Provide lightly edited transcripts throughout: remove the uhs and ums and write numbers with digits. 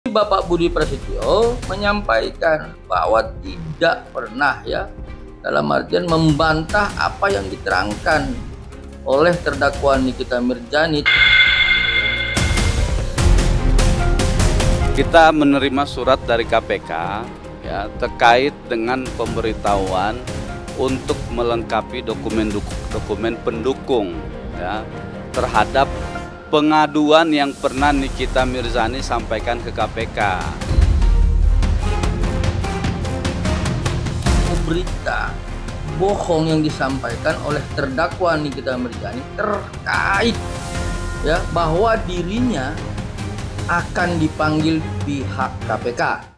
Bapak Budi Prasetyo menyampaikan bahwa tidak pernah dalam artian membantah apa yang diterangkan oleh terdakwa Nikita Mirzani. Kita menerima surat dari KPK terkait dengan pemberitahuan untuk melengkapi dokumen pendukung terhadap pengaduan yang pernah Nikita Mirzani sampaikan ke KPK. Berita bohong yang disampaikan oleh terdakwa Nikita Mirzani terkait bahwa dirinya akan dipanggil pihak KPK.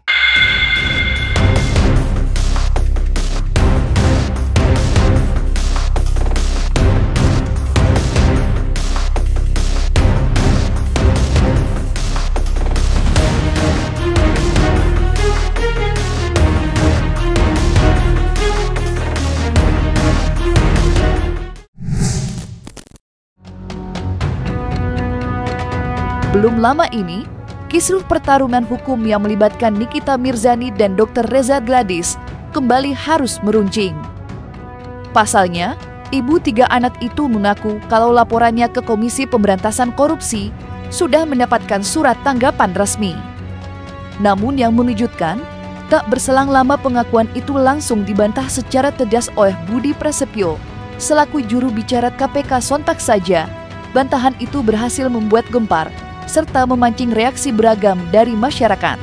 Belum lama ini, kisruh pertarungan hukum yang melibatkan Nikita Mirzani dan Dr. Reza Gladys kembali harus meruncing. Pasalnya, ibu 3 anak itu mengaku kalau laporannya ke Komisi Pemberantasan Korupsi sudah mendapatkan surat tanggapan resmi. Namun yang mengejutkan, tak berselang lama pengakuan itu langsung dibantah secara tegas oleh Budi Prasetyo selaku juru bicara KPK. Sontak saja, bantahan itu berhasil membuat gempar serta memancing reaksi beragam dari masyarakat.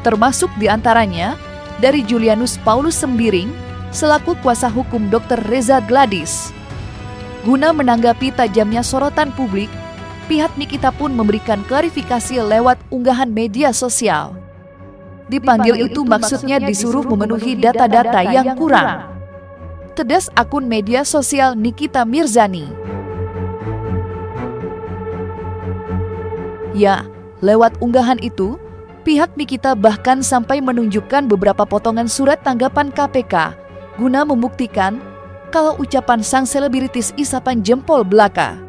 Termasuk diantaranya dari Julianus Paulus Sembiring selaku kuasa hukum Dr. Reza Gladys. Guna menanggapi tajamnya sorotan publik, pihak Nikita pun memberikan klarifikasi lewat unggahan media sosial. Dipanggil itu maksudnya disuruh memenuhi data-data yang kurang. Tegas akun media sosial Nikita Mirzani. Ya, lewat unggahan itu, pihak Nikita bahkan sampai menunjukkan beberapa potongan surat tanggapan KPK guna membuktikan kalau ucapan sang selebritis isapan jempol belaka.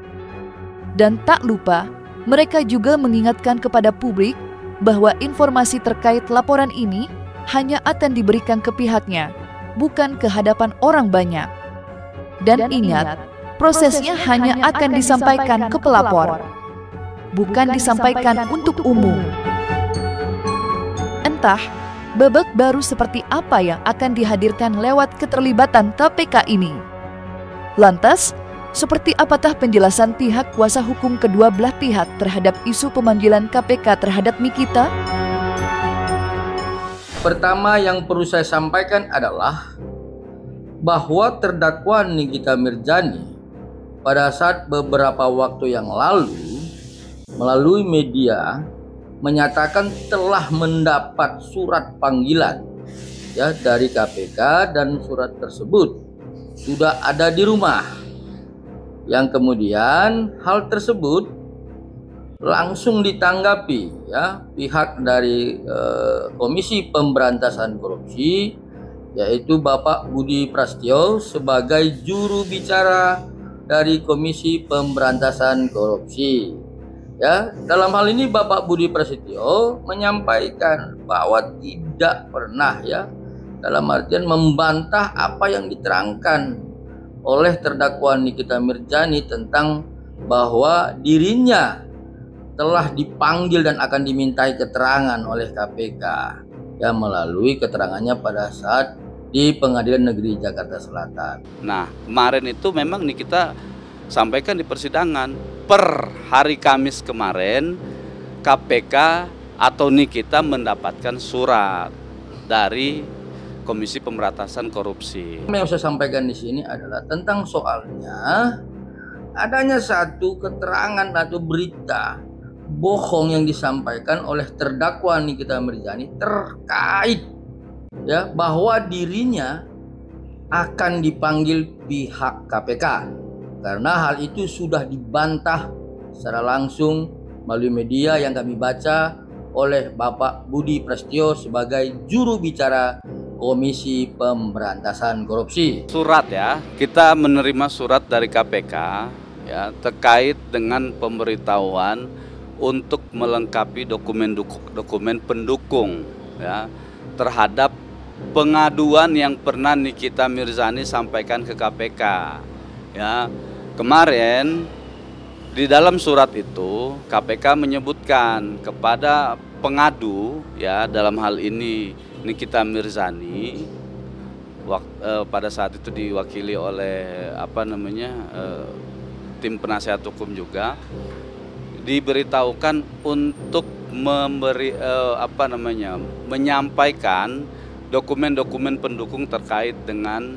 Dan tak lupa, mereka juga mengingatkan kepada publik bahwa informasi terkait laporan ini hanya akan diberikan ke pihaknya, bukan ke hadapan orang banyak. Dan ingat, prosesnya hanya akan disampaikan ke pelapor, bukan disampaikan untuk umum. Entah babak baru seperti apa yang akan dihadirkan lewat keterlibatan KPK ini. Lantas, seperti apakah penjelasan pihak kuasa hukum kedua belah pihak terhadap isu pemanggilan KPK terhadap Nikita? Pertama yang perlu saya sampaikan adalah bahwa terdakwa Nikita Mirzani pada saat beberapa waktu yang lalu melalui media menyatakan telah mendapat surat panggilan dari KPK dan surat tersebut sudah ada di rumah. Yang kemudian hal tersebut langsung ditanggapi pihak dari Komisi Pemberantasan Korupsi, yaitu Bapak Budi Prasetyo sebagai juru bicara dari Komisi Pemberantasan Korupsi. Dalam hal ini Bapak Budi Prasetyo menyampaikan bahwa tidak pernah dalam artian membantah apa yang diterangkan oleh terdakwa Nikita Mirzani tentang bahwa dirinya telah dipanggil dan akan dimintai keterangan oleh KPK melalui keterangannya pada saat di Pengadilan Negeri Jakarta Selatan. Nah, kemarin itu memang Nikita sampaikan di persidangan. Per hari Kamis kemarin, KPK atau Nikita mendapatkan surat dari Komisi Pemberantasan Korupsi. Yang saya sampaikan di sini adalah tentang soalnya adanya satu keterangan atau berita bohong yang disampaikan oleh terdakwa Nikita Mirzani terkait bahwa dirinya akan dipanggil pihak KPK. Karena hal itu sudah dibantah secara langsung melalui media yang kami baca oleh Bapak Budi Prasetyo sebagai juru bicara Komisi Pemberantasan Korupsi. Surat kita menerima surat dari KPK terkait dengan pemberitahuan untuk melengkapi dokumen pendukung ya terhadap pengaduan yang pernah Nikita Mirzani sampaikan ke KPK. Ya, kemarin di dalam surat itu KPK menyebutkan kepada pengadu ya dalam hal ini Nikita Mirzani pada saat itu diwakili oleh tim penasehat hukum juga, diberitahukan untuk menyampaikan dokumen-dokumen pendukung terkait dengan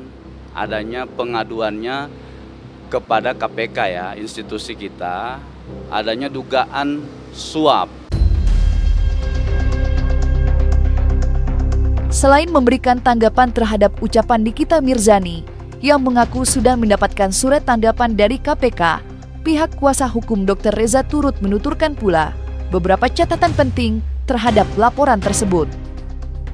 adanya pengaduannya kepada KPK ya, institusi kita, adanya dugaan suap. Selain memberikan tanggapan terhadap ucapan Nikita Mirzani yang mengaku sudah mendapatkan surat tanggapan dari KPK, pihak kuasa hukum Dr. Reza turut menuturkan pula beberapa catatan penting terhadap laporan tersebut.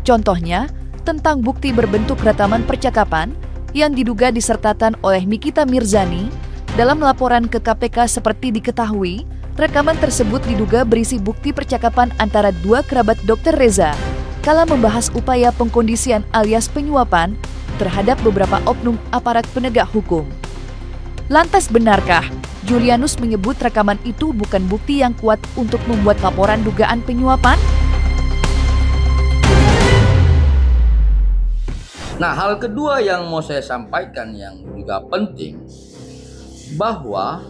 Contohnya, tentang bukti berbentuk rekaman percakapan yang diduga disertakan oleh Nikita Mirzani. Dalam laporan ke KPK seperti diketahui, rekaman tersebut diduga berisi bukti percakapan antara dua kerabat Dr. Reza kala membahas upaya pengkondisian alias penyuapan terhadap beberapa oknum aparat penegak hukum. Lantas benarkah Julianus menyebut rekaman itu bukan bukti yang kuat untuk membuat laporan dugaan penyuapan? Nah, hal kedua yang mau saya sampaikan yang juga penting, bahwa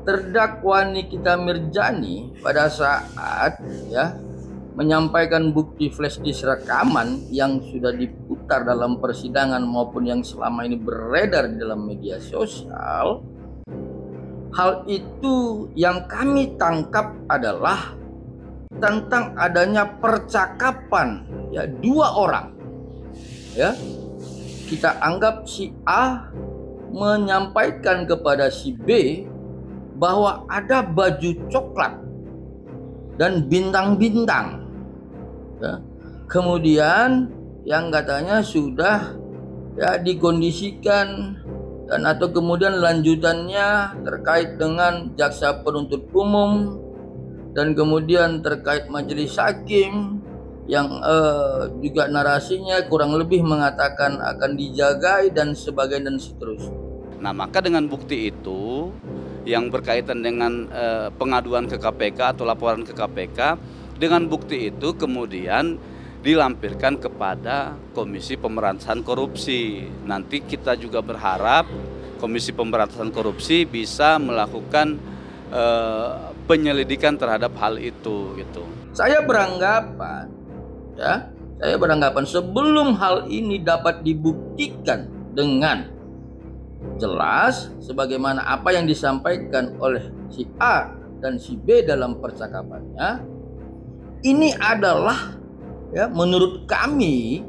terdakwa Nikita Mirzani pada saat menyampaikan bukti flash disk rekaman yang sudah diputar dalam persidangan maupun yang selama ini beredar di dalam media sosial, hal itu yang kami tangkap adalah tentang adanya percakapan dua orang. Kita anggap si A menyampaikan kepada si B bahwa ada baju coklat dan bintang-bintang. Kemudian yang katanya sudah dikondisikan dan atau kemudian lanjutannya terkait dengan jaksa penuntut umum dan kemudian terkait majelis hakim yang juga narasinya kurang lebih mengatakan akan dijagai dan sebagainya dan seterusnya. Nah, maka dengan bukti itu yang berkaitan dengan pengaduan ke KPK atau laporan ke KPK, dengan bukti itu kemudian dilampirkan kepada Komisi Pemberantasan Korupsi. Nanti kita juga berharap Komisi Pemberantasan Korupsi bisa melakukan penyelidikan terhadap hal itu gitu. Saya beranggapan sebelum hal ini dapat dibuktikan dengan jelas sebagaimana apa yang disampaikan oleh si A dan si B dalam percakapannya, ini adalah menurut kami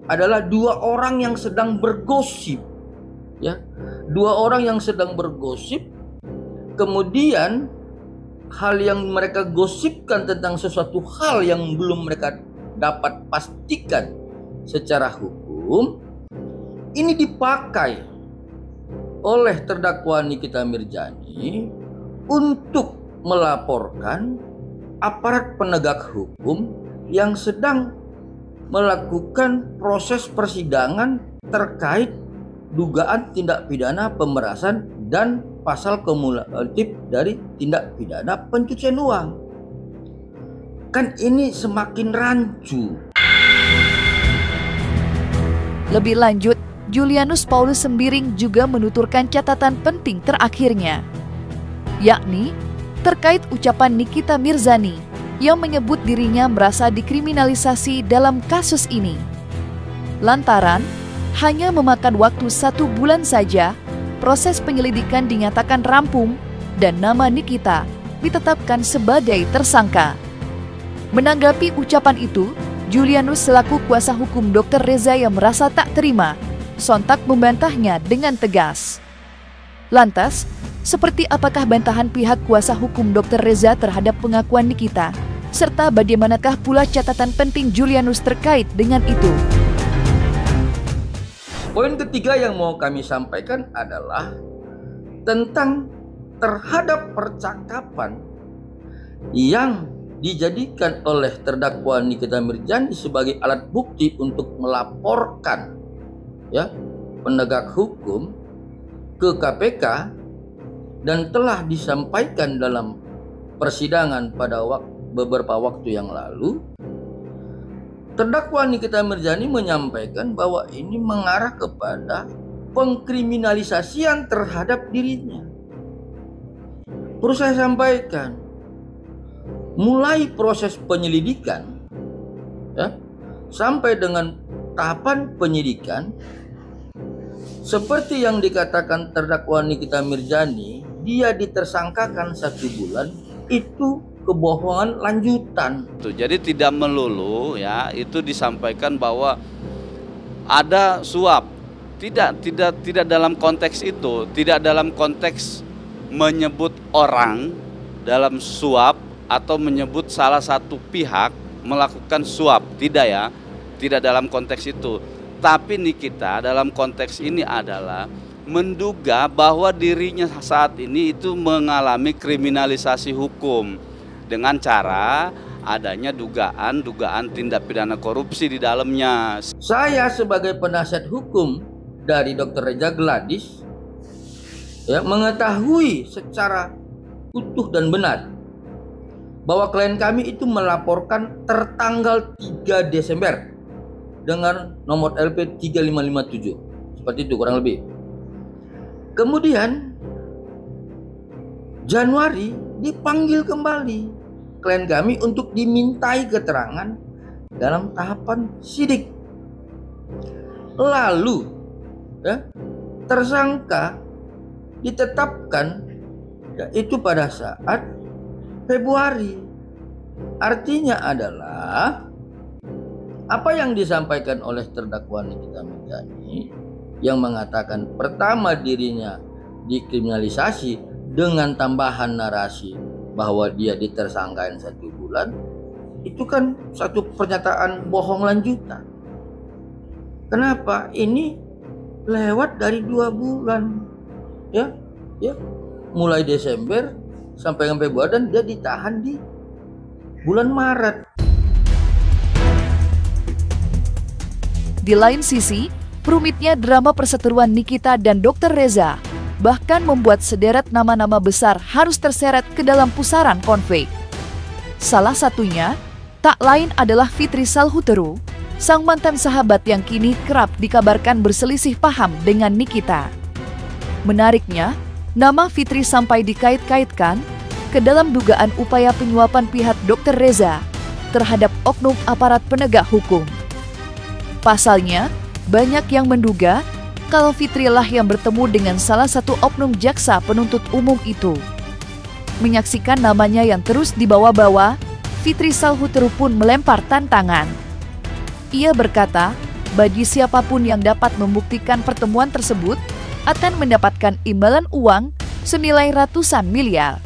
adalah dua orang yang sedang bergosip. Dua orang yang sedang bergosip, kemudian hal yang mereka gosipkan tentang sesuatu hal yang belum mereka dapat pastikan secara hukum, ini dipakai oleh terdakwa Nikita Mirzani untuk melaporkan aparat penegak hukum yang sedang melakukan proses persidangan terkait dugaan tindak pidana pemerasan dan pasal kumulatif dari tindak pidana pencucian uang. Kan ini semakin rancu. Lebih lanjut, Julianus Paulus Sembiring juga menuturkan catatan penting terakhirnya, yakni terkait ucapan Nikita Mirzani yang menyebut dirinya merasa dikriminalisasi dalam kasus ini. Lantaran hanya memakan waktu 1 bulan saja, proses penyelidikan dinyatakan rampung dan nama Nikita ditetapkan sebagai tersangka. Menanggapi ucapan itu, Julianus selaku kuasa hukum Dr. Reza yang merasa tak terima, sontak membantahnya dengan tegas. Lantas, seperti apakah bantahan pihak kuasa hukum Dr. Reza terhadap pengakuan Nikita? Serta bagaimanakah pula catatan penting Julianus terkait dengan itu? Poin ketiga yang mau kami sampaikan adalah tentang terhadap percakapan yang dijadikan oleh terdakwa Nikita Mirzani sebagai alat bukti untuk melaporkan ya penegak hukum ke KPK dan telah disampaikan dalam persidangan pada beberapa waktu yang lalu, terdakwa Nikita Mirzani menyampaikan bahwa ini mengarah kepada pengkriminalisasian terhadap dirinya. Perlu saya sampaikan, mulai proses penyelidikan ya, sampai dengan tahapan penyidikan, seperti yang dikatakan terdakwa Nikita Mirzani, dia ditersangkakan 1 bulan, itu kebohongan lanjutan. Jadi tidak melulu ya itu disampaikan bahwa ada suap. Tidak dalam konteks itu, tidak dalam konteks menyebut orang dalam suap atau menyebut salah satu pihak melakukan suap, tidak ya, tidak dalam konteks itu. Tapi Nikita dalam konteks ini adalah menduga bahwa dirinya saat ini itu mengalami kriminalisasi hukum dengan cara adanya dugaan tindak pidana korupsi di dalamnya. Saya sebagai penasihat hukum dari Dr. Reza Gladys ya, mengetahui secara utuh dan benar bahwa klien kami itu melaporkan tertanggal 3 Desember dengan nomor LP 3557. Seperti itu kurang lebih. Kemudian Januari dipanggil kembali klien kami untuk dimintai keterangan dalam tahapan sidik. Lalu ya, tersangka ditetapkan ya, itu pada saat Februari. Artinya adalah apa yang disampaikan oleh terdakwa Nikita Mirzani yang mengatakan pertama dirinya dikriminalisasi dengan tambahan narasi bahwa dia ditersangkain 1 bulan, itu kan satu pernyataan bohong lanjutan. Kenapa? Ini lewat dari 2 bulan ya, mulai Desember sampai Februari, dan dia ditahan di bulan Maret. Di lain sisi, rumitnya drama perseteruan Nikita dan Dr. Reza bahkan membuat sederet nama-nama besar harus terseret ke dalam pusaran konflik. Salah satunya tak lain adalah Fitri Salhuteru, sang mantan sahabat yang kini kerap dikabarkan berselisih paham dengan Nikita. Menariknya, nama Fitri sampai dikait-kaitkan ke dalam dugaan upaya penyuapan pihak Dr. Reza terhadap oknum aparat penegak hukum. Pasalnya, banyak yang menduga kalau Fitri lah yang bertemu dengan salah satu oknum jaksa penuntut umum itu. Menyaksikan namanya yang terus dibawa-bawa, Fitri Salhuteru pun melempar tantangan. Ia berkata, bagi siapapun yang dapat membuktikan pertemuan tersebut akan mendapatkan imbalan uang senilai ratusan miliar.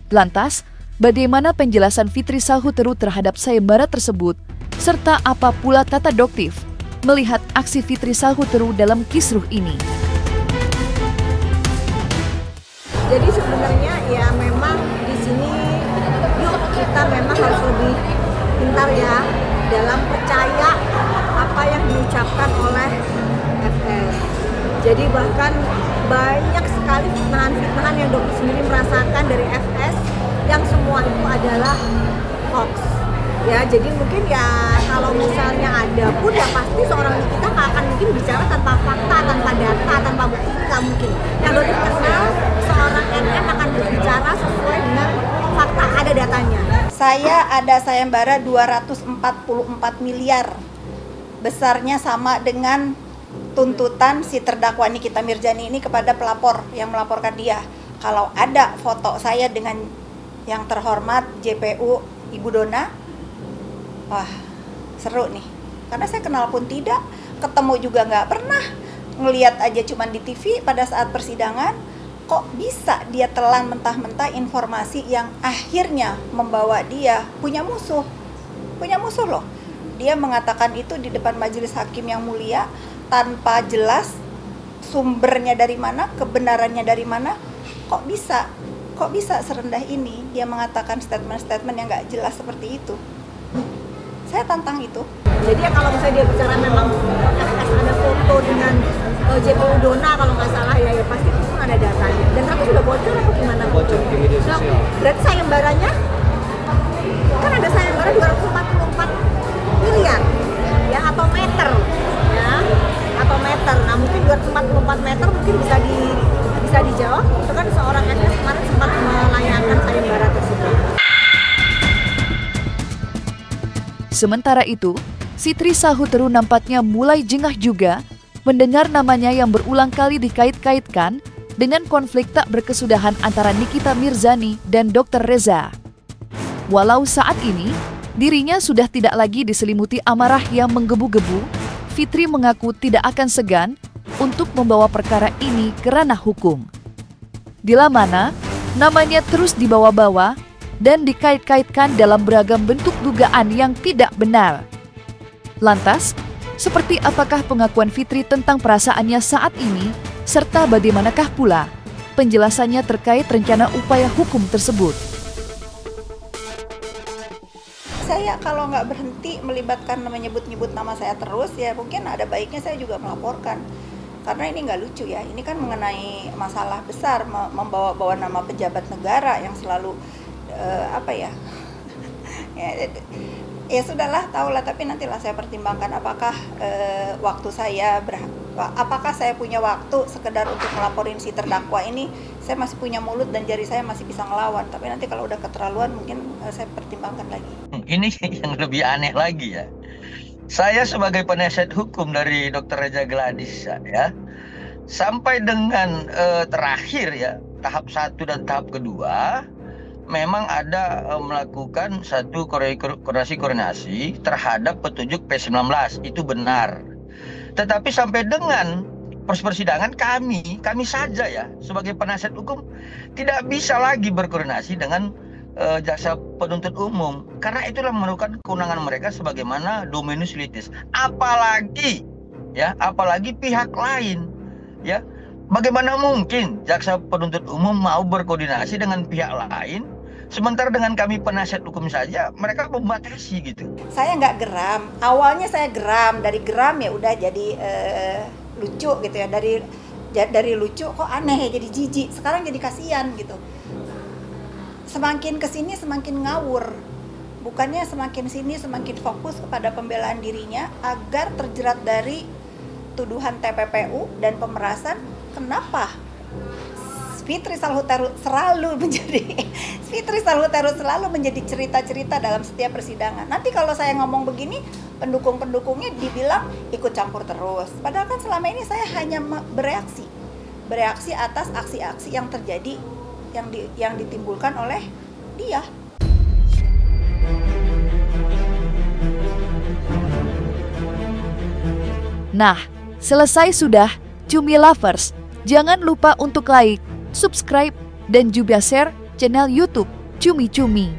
Lantas, bagaimana penjelasan Fitri Salhuteru terhadap sayembara tersebut, serta apa pula tata doktif melihat aksi Fitri Salhuteru dalam kisruh ini? Jadi sebenarnya ya memang di sini yuk kita memang harus lebih pintar ya dalam percaya apa yang diucapkan oleh FS. Jadi bahkan banyak sekali fitnahan-fitnahan yang dokter sendiri merasakan dari FS yang semua itu adalah hoax. Ya, jadi mungkin ya kalau misalnya ada pun ya pasti seorang kita nggak akan mungkin bicara tanpa fakta, tanpa data, tanpa bukti, nggak mungkin. Yang dokter kenal seorang MM akan berbicara sesuai dengan fakta, ada datanya. Saya ada sayembara 244 miliar, besarnya sama dengan tuntutan si terdakwa Nikita Mirzani ini kepada pelapor yang melaporkan dia. Kalau ada foto saya dengan yang terhormat JPU Ibu Dona, wah seru nih, karena saya kenal pun tidak, ketemu juga nggak pernah, ngelihat aja cuman di TV pada saat persidangan. Kok bisa dia telan mentah-mentah informasi yang akhirnya membawa dia punya musuh loh. Dia mengatakan itu di depan majelis hakim yang mulia tanpa jelas sumbernya dari mana, kebenarannya dari mana. Kok kok bisa serendah ini dia mengatakan statement-statement yang nggak jelas seperti itu. Saya tantang itu. Jadi ya kalau misalnya dia bicara memang ada foto dengan JPU Dona kalau nggak salah ya pasti itu pun ada datanya. Dan aku sudah bocor apa gimana? Bocor di media sosial. Berarti sayembaranya kan ada sayembara 244 miliar ya atau meter ya atau meter. Nah mungkin 244 meter mungkin bisa dijawab. Itu kan seorang FS kemarin sempat melayangkan sayembara tersebut. Sementara itu, Sitri Sahuteru nampaknya mulai jengah juga mendengar namanya yang berulang kali dikait-kaitkan dengan konflik tak berkesudahan antara Nikita Mirzani dan Dr. Reza. Walau saat ini, dirinya sudah tidak lagi diselimuti amarah yang menggebu-gebu, Fitri mengaku tidak akan segan untuk membawa perkara ini ke ranah hukum. Bila mana, namanya terus dibawa-bawa dan dikait-kaitkan dalam beragam bentuk dugaan yang tidak benar. Lantas, seperti apakah pengakuan Fitri tentang perasaannya saat ini, serta bagaimanakah pula penjelasannya terkait rencana upaya hukum tersebut? Saya kalau nggak berhenti melibatkan menyebut-nyebut nama saya terus, ya mungkin ada baiknya saya juga melaporkan. Karena ini nggak lucu ya, ini kan mengenai masalah besar, membawa-bawa nama pejabat negara yang selalu ya sudahlah, tahulah, tapi nantilah saya pertimbangkan apakah apakah saya punya waktu sekedar untuk melaporin si terdakwa ini. Saya masih punya mulut dan jari saya masih bisa ngelawan, tapi nanti kalau udah keterlaluan mungkin saya pertimbangkan lagi. Ini yang lebih aneh lagi ya. Saya sebagai penasihat hukum dari Dr. Reza Gladys ya, sampai dengan terakhir ya, tahap 1 dan tahap kedua, memang ada melakukan satu koordinasi terhadap petunjuk P19, itu benar. Tetapi sampai dengan persidangan kami saja ya sebagai penasihat hukum tidak bisa lagi berkoordinasi dengan jaksa penuntut umum, karena itulah merupakan kewenangan mereka sebagaimana dominus litis. Apalagi pihak lain ya. Bagaimana mungkin jaksa penuntut umum mau berkoordinasi dengan pihak lain, sementara dengan kami penasihat hukum saja mereka membatasi gitu. Saya nggak geram. Awalnya saya geram, dari geram ya udah jadi lucu gitu ya. Dari lucu kok aneh ya, jadi jijik. Sekarang jadi kasihan gitu. Semakin kesini semakin ngawur. Bukannya semakin sini semakin fokus kepada pembelaan dirinya agar terjerat dari tuduhan TPPU dan pemerasan. Kenapa Fitri Sahuteru selalu menjadi cerita-cerita dalam setiap persidangan. Nanti kalau saya ngomong begini, pendukung-pendukungnya dibilang ikut campur terus. Padahal kan selama ini saya hanya bereaksi atas aksi-aksi yang terjadi, yang ditimbulkan oleh dia. Nah, selesai sudah, Cumi Lovers. Jangan lupa untuk like, subscribe, dan juga share channel YouTube Cumi Cumi.